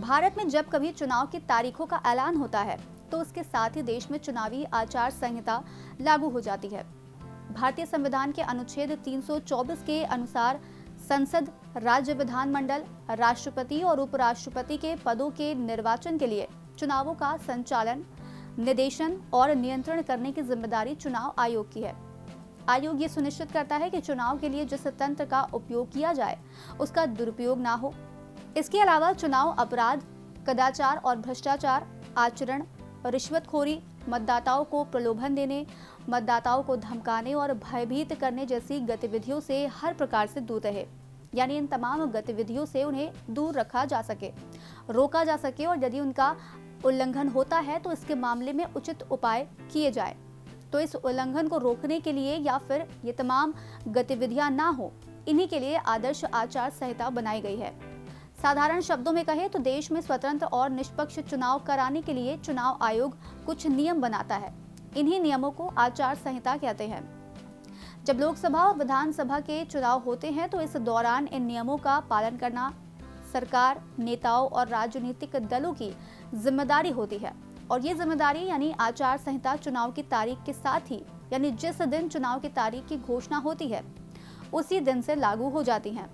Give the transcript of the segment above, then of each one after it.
भारत में जब कभी चुनाव की तारीखों का ऐलान होता है तो उसके साथ ही देश में चुनावी आचार संहिता लागू हो जाती है। भारतीय संविधान के अनुच्छेद 324 के अनुसार संसद, राज्य विधानमंडल, राष्ट्रपति और उपराष्ट्रपति के पदों के निर्वाचन के लिए चुनावों का संचालन, निर्देशन और नियंत्रण करने की जिम्मेदारी चुनाव आयोग की है। आयोग ये सुनिश्चित करता है कि चुनाव के लिए जिस तंत्र का उपयोग किया जाए उसका दुरुपयोग ना हो। इसके अलावा चुनाव अपराध, कदाचार और भ्रष्टाचार आचरण, रिश्वतखोरी, मतदाताओं को प्रलोभन देने, मतदाताओं को धमकाने और भयभीत करने जैसी गतिविधियों से हर प्रकार से दूर रहे। यानी इन तमाम गतिविधियों से उन्हें दूर रखा जा सके, रोका जा सके और यदि उनका उल्लंघन होता है तो इसके मामले में उचित उपाय किए जाए। तो इस उल्लंघन को रोकने के लिए या फिर ये तमाम गतिविधियां ना हो, इन्हीं के लिए आदर्श आचार संहिता बनाई गई है। साधारण शब्दों में कहें तो देश में स्वतंत्र और निष्पक्ष चुनाव कराने के लिए चुनाव आयोग कुछ नियम बनाता है। इन्हीं नियमों को आचार संहिता कहते हैं। जब लोकसभा और विधानसभा के चुनाव होते हैं तो इस दौरान इन नियमों का पालन करना सरकार, नेताओं और राजनीतिक दलों की जिम्मेदारी होती है। और ये जिम्मेदारी यानी आचार संहिता चुनाव की तारीख के साथ ही यानी जिस दिन चुनाव की तारीख की घोषणा होती है उसी दिन से लागू हो जाती हैं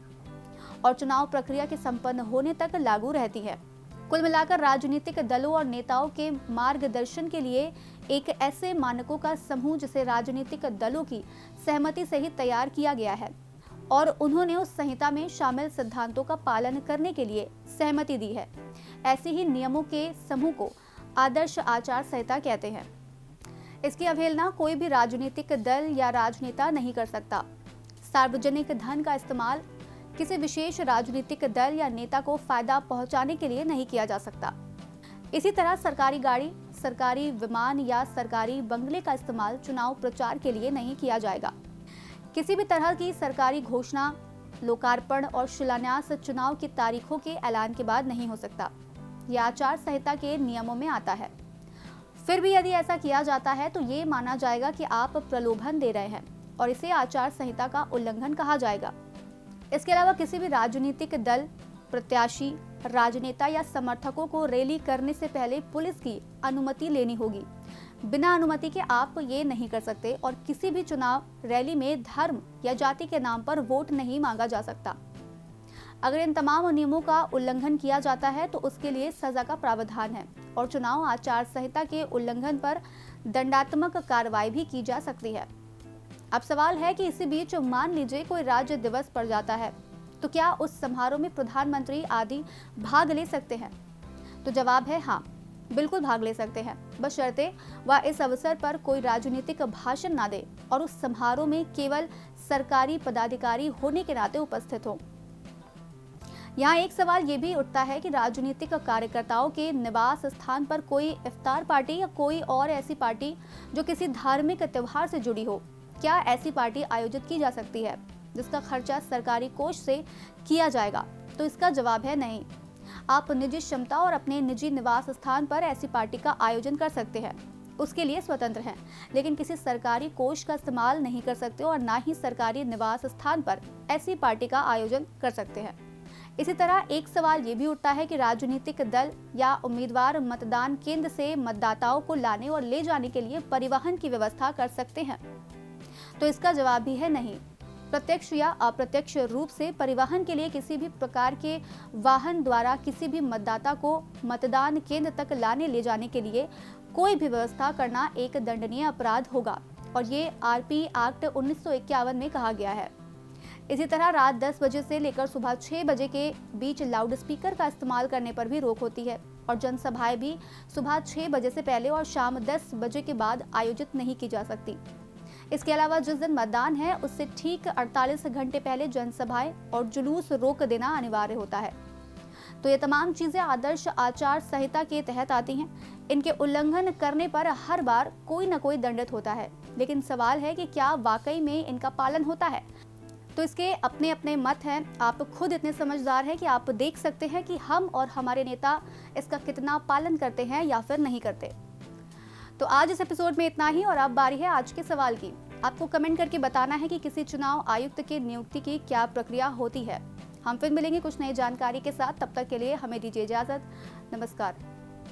और चुनाव प्रक्रिया के संपन्न होने तक लागू रहती है। कुल मिलाकर राजनीतिक दलों और नेताओं के मार्गदर्शन के लिए एक ऐसे मानकों का समूह जिसे राजनीतिक दलों की सहमति से ही तैयार किया गया है और उन्होंने उस संहिता में शामिल सिद्धांतों का पालन करने के लिए सहमति दी है। ऐसे ही नियमों के समूह को आदर्श आचार संहिता कहते हैं। इसकी अवहेलना कोई भी राजनीतिक दल या राजनेता नहीं कर सकता। सार्वजनिक धन का इस्तेमाल किसी विशेष राजनीतिक दल या नेता को फायदा पहुंचाने के लिए नहीं किया जा सकता। इसी तरह सरकारी गाड़ी, सरकारी विमान या सरकारी बंगले का इस्तेमाल चुनाव प्रचार के लिए नहीं किया जाएगा। किसी भी तरह की सरकारी घोषणा, लोकार्पण और शिलान्यास चुनाव की तारीखों के ऐलान के बाद नहीं हो सकता। यह आचार संहिता के नियमों में आता है। फिर भी यदि ऐसा किया जाता है तो ये माना जाएगा कि आप प्रलोभन दे रहे हैं और इसे आचार संहिता का उल्लंघन कहा जाएगा। इसके अलावा किसी भी राजनीतिक दल, प्रत्याशी, राजनेता या समर्थकों को रैली करने से पहले पुलिस की अनुमति लेनी होगी। बिना अनुमति के आप ये नहीं कर सकते और किसी भी चुनाव रैली में धर्म या जाति के नाम पर वोट नहीं मांगा जा सकता। अगर इन तमाम नियमों का उल्लंघन किया जाता है तो उसके लिए सजा का प्रावधान है और चुनाव आचार संहिता के उल्लंघन पर दंडात्मक कार्रवाई भी की जा सकती है। अब सवाल है कि इसी बीच मान लीजिए कोई राज्य दिवस पड़ जाता है तो क्या उस समारोह में प्रधानमंत्री आदि भाग ले सकते हैं? तो जवाब है हाँ, बिल्कुल भाग ले सकते हैं, बशर्ते वह इस अवसर पर कोई राजनीतिक भाषण ना दे और उस समारोह में केवल सरकारी पदाधिकारी होने के नाते उपस्थित हो। यहाँ एक सवाल ये भी उठता है कि राजनीतिक कार्यकर्ताओं के निवास स्थान पर कोई इफ्तार पार्टी या कोई और ऐसी पार्टी जो किसी धार्मिक त्योहार से जुड़ी हो, क्या ऐसी पार्टी आयोजित की जा सकती है जिसका खर्चा सरकारी कोष से किया जाएगा? तो इसका जवाब है नहीं। आप निजी क्षमता और अपने निजी निवास स्थान पर ऐसी पार्टी का आयोजन कर सकते हैं, उसके लिए स्वतंत्र हैं, लेकिन किसी सरकारी कोष का इस्तेमाल नहीं कर सकते और ना ही सरकारी निवास स्थान पर ऐसी पार्टी का आयोजन कर सकते हैं। इसी तरह एक सवाल ये भी उठता है कि राजनीतिक दल या उम्मीदवार मतदान केंद्र से मतदाताओं को लाने और ले जाने के लिए परिवहन की व्यवस्था कर सकते हैं? तो इसका जवाब भी है नहीं। प्रत्यक्ष या अप्रत्यक्ष रूप से परिवहन के लिए किसी भी प्रकार के वाहन द्वारा किसी भी मतदाता को मतदान केंद्र तक लाने ले जाने के लिए कोई भी व्यवस्था करना एक दंडनीय अपराध होगा और ये आरपी एक्ट 1951 में कहा गया है। इसी तरह रात 10 बजे से लेकर सुबह 6 बजे के बीच लाउड स्पीकर का इस्तेमाल करने पर भी रोक होती है और जनसभाएं भी सुबह 6 बजे से पहले और शाम 10 बजे के बाद आयोजित नहीं की जा सकती। इसके अलावा जिस दिन मतदान है उससे ठीक 48 घंटे पहले जनसभाएं और जुलूस रोक देना अनिवार्य होता है। तो ये तमाम चीजें आदर्श आचार संहिता के तहत आती हैं। इनके उल्लंघन करने पर हर बार कोई न कोई दंडित होता है, लेकिन सवाल है कि क्या वाकई में इनका पालन होता है? तो इसके अपने अपने मत हैं। आप खुद इतने समझदार हैं कि आप देख सकते हैं कि हम और हमारे नेता इसका कितना पालन करते हैं या फिर नहीं करते। तो आज इस एपिसोड में इतना ही और अब बारी है आज के सवाल की। आपको कमेंट करके बताना है कि किसी चुनाव आयुक्त की नियुक्ति की क्या प्रक्रिया होती है। हम फिर मिलेंगे कुछ नई जानकारी के साथ, तब तक के लिए हमें दीजिए इजाजत। नमस्कार।